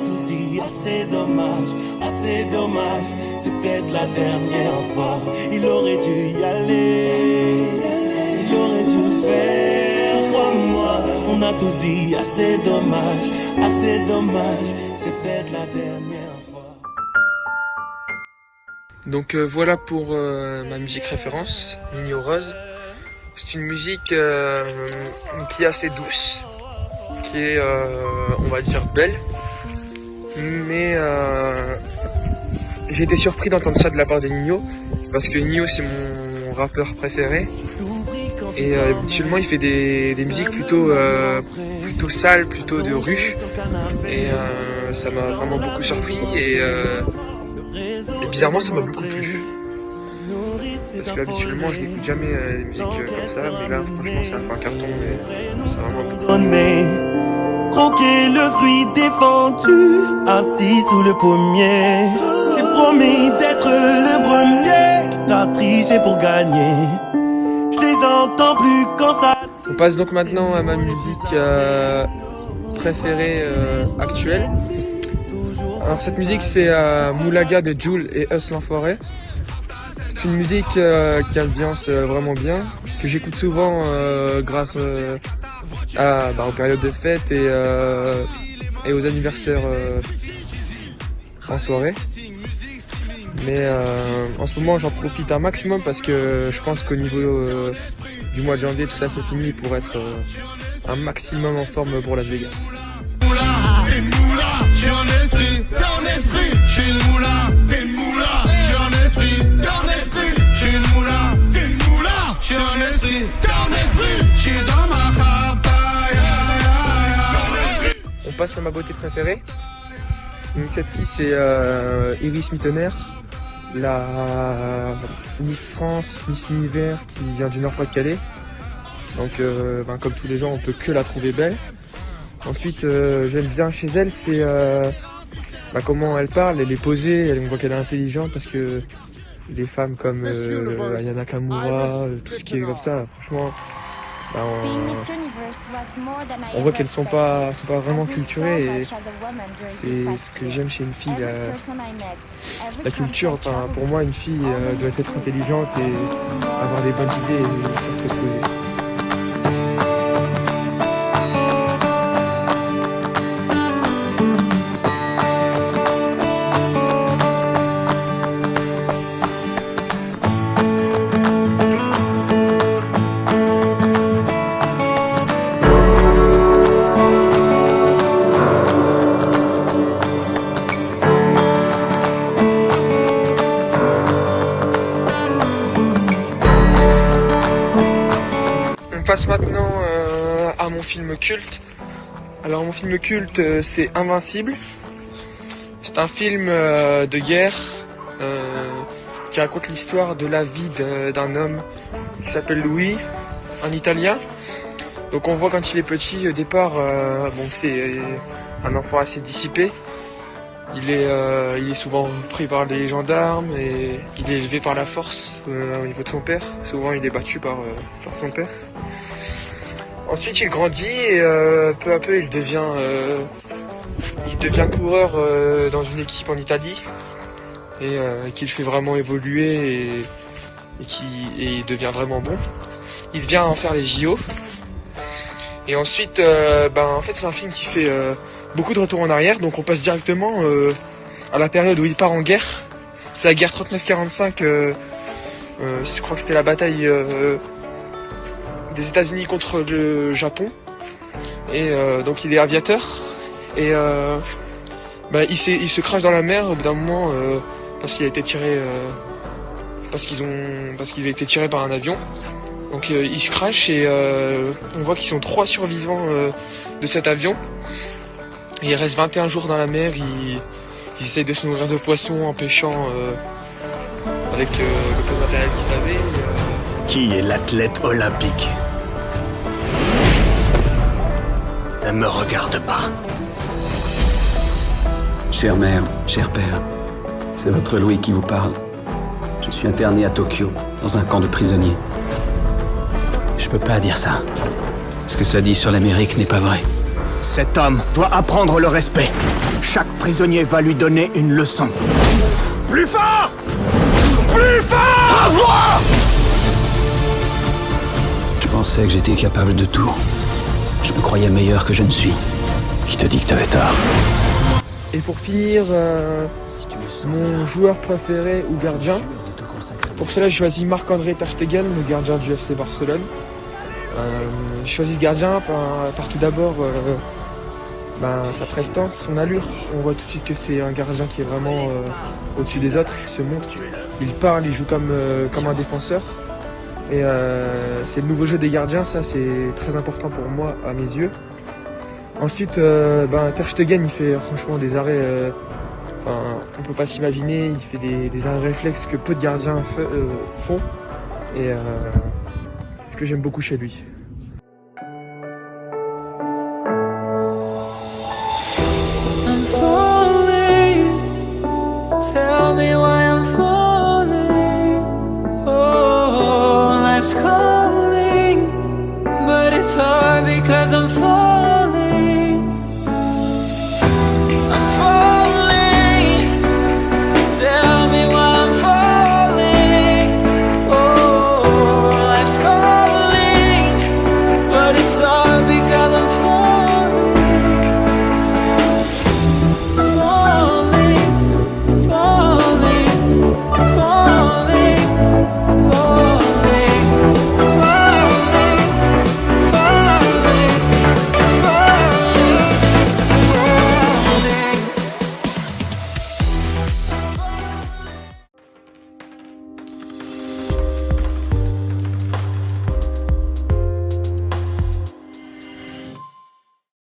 tous dit, assez dommage, c'est peut-être la dernière fois. Il aurait dû y aller, il aurait dû le faire, crois-moi. On a tous dit, assez dommage, c'est peut-être la dernière fois. Donc voilà pour ma musique référence, Nino Rose. C'est une musique qui est assez douce, qui est, on va dire, belle. Mais j'ai été surpris d'entendre ça de la part de Nino, parce que Nino c'est mon rappeur préféré. Et habituellement il fait des musiques plutôt sales, plutôt de rue. Et ça m'a vraiment beaucoup surpris et bizarrement ça m'a beaucoup plu. Parce que habituellement je n'écoute jamais des musiques comme ça, mais là franchement ça a fait un carton et ça a vraiment beaucoup. Croquer le fruit défendu, assis sous le pommier. J'ai promis d'être le premier, t'as triché pour gagner. Je les entends plus quand ça. On passe donc maintenant à ma musique préférée actuelle. Alors cette musique c'est Moulaga de Jul et Us l'Enfoiré. C'est une musique qui ambiance vraiment bien, que j'écoute souvent grâce aux périodes de fête et aux anniversaires en soirée. Mais en ce moment j'en profite un maximum parce que je pense qu'au niveau du mois de janvier tout ça c'est fini pour être un maximum en forme pour Las Vegas. On passe à ma beauté préférée. Donc cette fille c'est Iris Mittener, la Miss France, Miss Univers qui vient du Nord-Pas-de-Calais. Donc comme tous les gens on peut que la trouver belle. Ensuite j'aime bien chez elle c'est comment elle parle, elle est posée, on voit qu'elle est intelligente parce que les femmes comme Aya Nakamura, tout ce qui est comme ça, franchement on voit qu'elles sont pas vraiment culturées et c'est ce que j'aime chez une fille, la culture. Enfin, pour moi une fille doit être intelligente et avoir des bonnes idées et être posée. On passe maintenant à mon film culte. Alors mon film culte c'est Invincible. C'est un film de guerre qui raconte l'histoire de la vie d'un homme qui s'appelle Louis, un Italien. Donc on voit quand il est petit au départ, c'est un enfant assez dissipé. Il est souvent pris par les gendarmes et il est élevé par la force au niveau de son père. Souvent il est battu par son père. Ensuite il grandit et peu à peu il devient coureur dans une équipe en Italie et qui le fait vraiment évoluer et il devient vraiment bon. Il vient en faire les JO. Et ensuite en fait c'est un film qui fait beaucoup de retours en arrière, donc on passe directement à la période où il part en guerre. C'est la guerre 39-45, je crois que c'était la bataille des États-Unis contre le Japon. Et donc il est aviateur et il se crache dans la mer au bout d'un moment parce qu'il a été tiré parce qu'il a été tiré par un avion. Donc il se crache et on voit qu'ils sont 3 survivants de cet avion. Et il reste 21 jours dans la mer, ils essayent de se nourrir de poissons en pêchant avec le peu de matériel qu'ils avaient. Qui est l'athlète olympique? Ne me regarde pas. Chère mère, cher père, c'est votre Louis qui vous parle. Je suis interné à Tokyo, dans un camp de prisonniers. Je peux pas dire ça. Ce que ça dit sur l'Amérique n'est pas vrai. Cet homme doit apprendre le respect. Chaque prisonnier va lui donner une leçon. Plus fort! Plus fort! Je pensais que j'étais capable de tout. Je me croyais meilleur que je ne suis. Qui te dit que t'avais tort? Et pour finir, mon joueur préféré ou gardien. Pour cela, j'ai choisi Marc-André Ter Stegen, le gardien du FC Barcelone. J'ai choisi ce gardien par tout d'abord sa prestance, son allure. On voit tout de suite que c'est un gardien qui est vraiment au-dessus des autres, il se montre. Il parle, il joue comme un défenseur. Et c'est le nouveau jeu des gardiens, ça c'est très important pour moi à mes yeux. Ensuite, Ter Stegen, il fait franchement des arrêts, on peut pas s'imaginer, il fait des arrêts réflexes que peu de gardiens font. Et c'est ce que j'aime beaucoup chez lui.